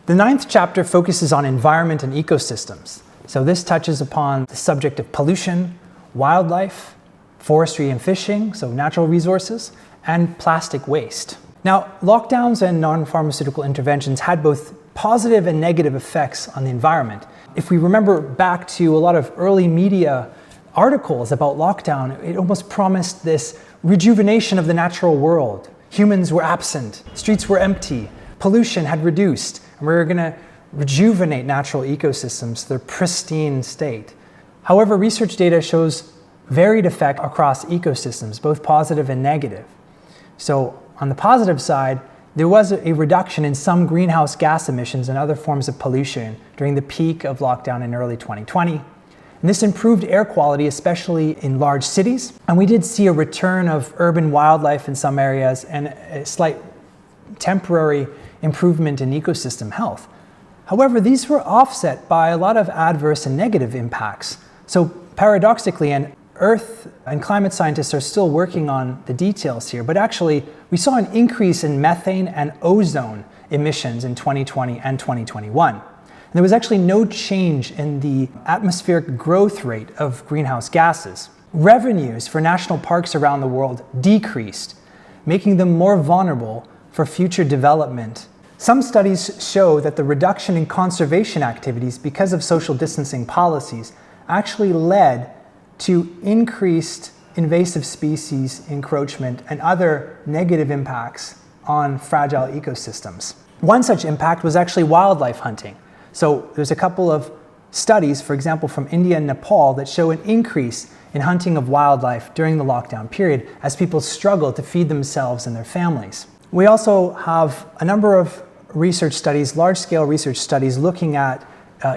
The ninth chapter focuses on environment and ecosystems. So this touches upon the subject of pollution, wildlife, forestry and fishing, so natural resources, and plastic waste. Now, lockdowns and non-pharmaceutical interventions had both positive and negative effects on the environment. If we remember back to a lot of early media articles about lockdown, it almost promised this rejuvenation of the natural world. Humans were absent, streets were empty, pollution had reduced, and we were going to rejuvenate natural ecosystems to their pristine state. However, research data shows varied effect across ecosystems, both positive and negative. So on the positive side, there was a reduction in some greenhouse gas emissions and other forms of pollution during the peak of lockdown in early 2020. And this improved air quality, especially in large cities. And we did see a return of urban wildlife in some areas and a slight temporary improvement in ecosystem health. However, these were offset by a lot of adverse and negative impacts. So paradoxically, and Earth and climate scientists are still working on the details here, but actually we saw an increase in methane and ozone emissions in 2020 and 2021. And there was actually no change in the atmospheric growth rate of greenhouse gases. Revenues for national parks around the world decreased, making them more vulnerable for future development. Some studies show that the reduction in conservation activities because of social distancing policies actually led to increased invasive species encroachment and other negative impacts on fragile ecosystems. One such impact was actually wildlife hunting. So there's a couple of studies, for example, from India and Nepal that show an increase in hunting of wildlife during the lockdown period as people struggle to feed themselves and their families. We also have a number of research studies, large-scale research studies looking at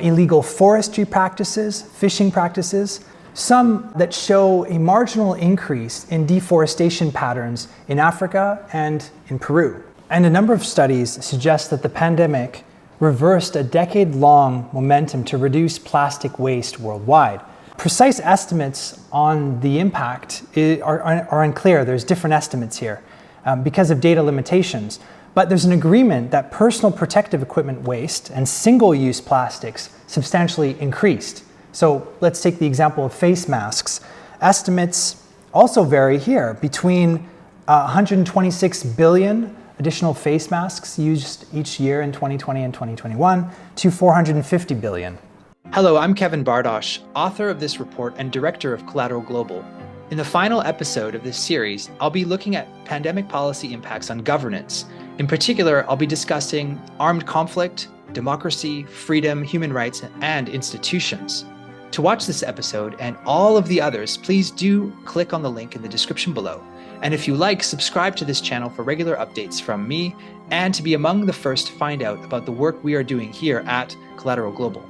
illegal forestry practices, fishing practices, some that show a marginal increase in deforestation patterns in Africa and in Peru. And a number of studies suggest that the pandemic reversed a decade-long momentum to reduce plastic waste worldwide. Precise estimates on the impact are unclear. There's different estimates here because of data limitations. But there's an agreement that personal protective equipment waste and single-use plastics substantially increased. So let's take the example of face masks. Estimates also vary here between 126 billion additional face masks used each year in 2020 and 2021 to 450 billion. Hello, I'm Kevin Bardosh, author of this report and director of Collateral Global. In the final episode of this series, I'll be looking at pandemic policy impacts on governance. In particular, I'll be discussing armed conflict, democracy, freedom, human rights, and institutions. To watch this episode and all of the others, please do click on the link in the description below. And if you like, subscribe to this channel for regular updates from me and to be among the first to find out about the work we are doing here at Collateral Global.